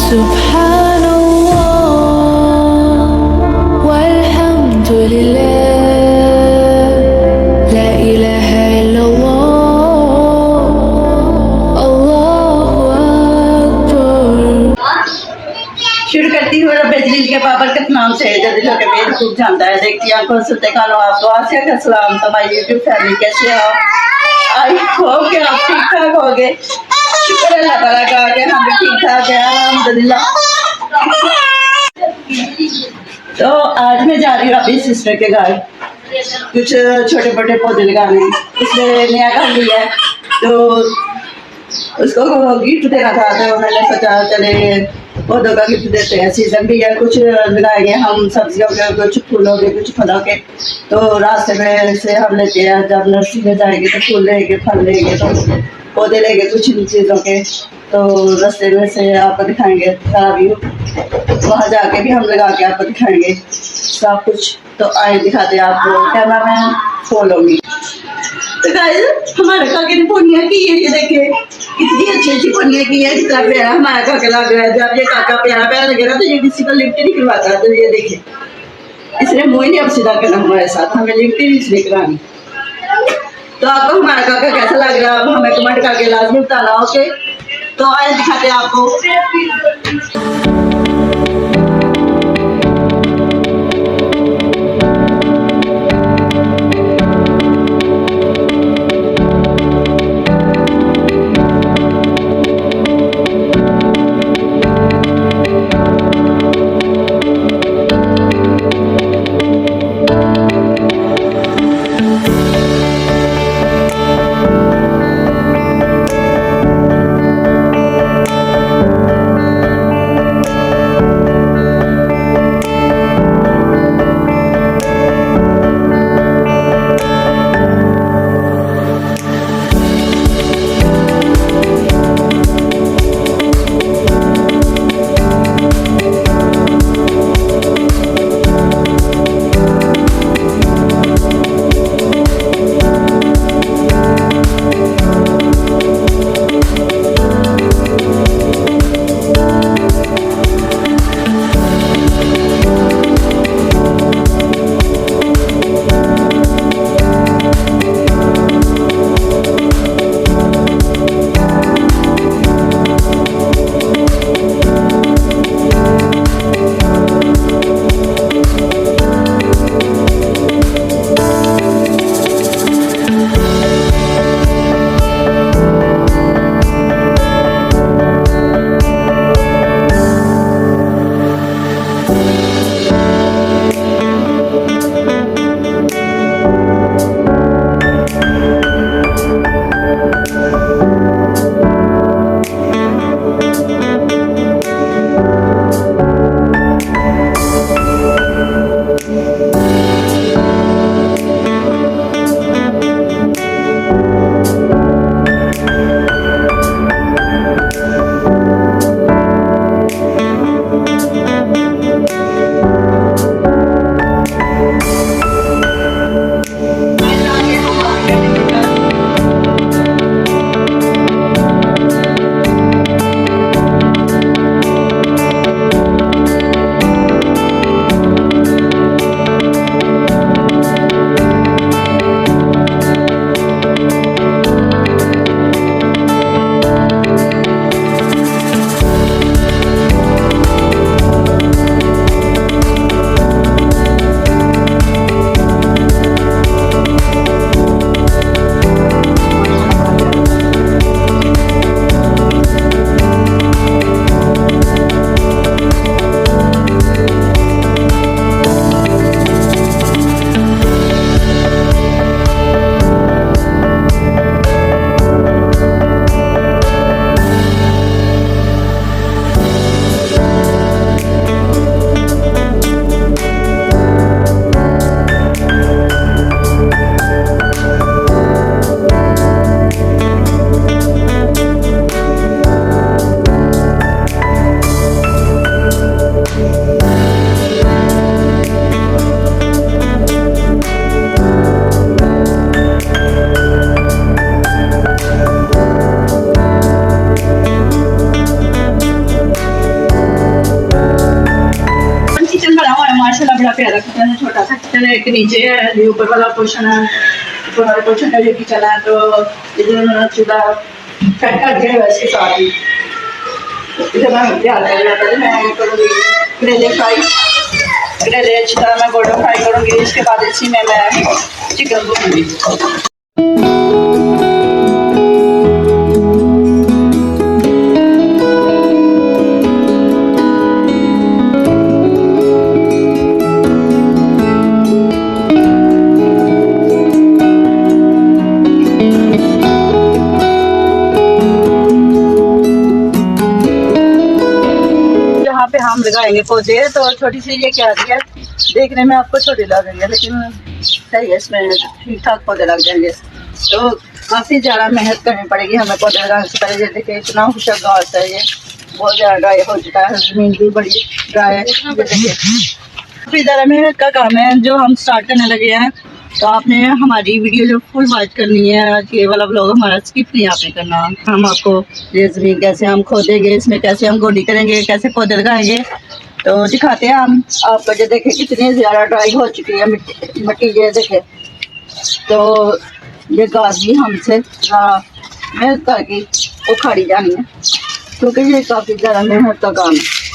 Subhanallah walhamdulillah la ilaha illallah Allahu akbar। शुरू करती हूँ बेजलील के बाबर के नाम से जो दिलों के बेद खूब जानता है। देखती आंखों सुनते कानों आप दुआ से सलाम तुम्हारी यूट्यूब फैमिली कैसे हो। आई होप कि आप ठीक ठाक हो गए। शुक्र अल्लाह ताला का कि हम भी ठीक ठाक हैं अल्हम्दुलिल्लाह। तो आज मैं जा रही हूँ अपनी सिस्टर के घर कुछ छोटे मोटे पौधे लगाने। उसने नया घर लिया है तो उसको गिफ्ट देना था तो मैंने सोचा चले पौधों का गिफ्ट देते हैं। सीजन भी है, कुछ लगाएंगे हम सब्जियों के, कुछ फूलों के, कुछ फलों के। तो रास्ते में से हम लेते हैं, जब नर्सरी में जाएंगे तो फूल लेंगे, फल लेंगे, तो पौधे लेंगे कुछ इन चीज़ों के। तो रास्ते में से आपको दिखाएंगे सारा व्यू, वहाँ जाके भी हम लगा के आपको दिखाएंगे सब कुछ। तो आए दिखाते हैं आपको, कैमरा मैन फॉलोगी। तो गाइस हमारे काके ने पोनिया की ये देखे कितनी अच्छी अच्छी पोनिया की है, कितना प्यारा हमारा काका लग रहा है। जब ये काका प्यारा प्यारा लगेगा तो ये किसी को लिफ्ट नहीं करवाता। तो ये देखे इसने मुँह नहीं अब सीधा करना हमारे साथ, हमें लिफ्ट नहीं इसलिए करानी। तो आपको हमारा काका कैसा लग रहा है हमें कमेंट करके लाजमी बताना। ओके तो आए दिखाते हैं आपको। प्यारा किचन है, छोटा सा किचन है, एक नीचे है, ये ऊपर वाला पोर्शन है, ऊपर वाले पोर्शन का जो किचन है, तो इधर उन्होंने चूल्हा सेट कर दिया है इसके साथ ही। इधर मैं तैयार कर लिया था, मैं करूँगी करेले फ्राई। करेले अच्छी तरह मैं गोल्डन फ्राई करूँगी, इसके बाद इसी में मैं चिकन भूनूंगी। पे हम लगाएंगे पौधे, तो छोटी सी ये क्या है, देखने में आपको छोटी लगेंगे लेकिन सही है, इसमें ठीक ठाक पौधे लग जाएंगे। तो काफ़ी ज़्यादा मेहनत करनी पड़ेगी हमें पौधे लगाने से पहले। देखिए इतना खुशक घास है, ये बहुत ज़्यादा ड्राई हो चुका है, ज़मीन भी बड़ी ड्राई है। देखिए काफ़ी ज़्यादा मेहनत का काम है जो हम स्टार्ट करने लगे हैं। तो आपने हमारी वीडियो जो फुल वॉच करनी है, आज ये वाला ब्लॉग हमारा स्किप नहीं आपने करना। हम आपको ये ज़मीन कैसे हम खोदेंगे, इसमें कैसे हम गोडी करेंगे, कैसे पौधे लगाएंगे, तो दिखाते हैं हम आपको। जो देखें कितनी ज़्यादा ड्राई हो चुकी है मिट्टी ये देखें। तो ये घास भी हमसे मेहनत करके उखाड़ी जानी है, क्योंकि ये काफ़ी ज़्यादा मेहनत का काम है।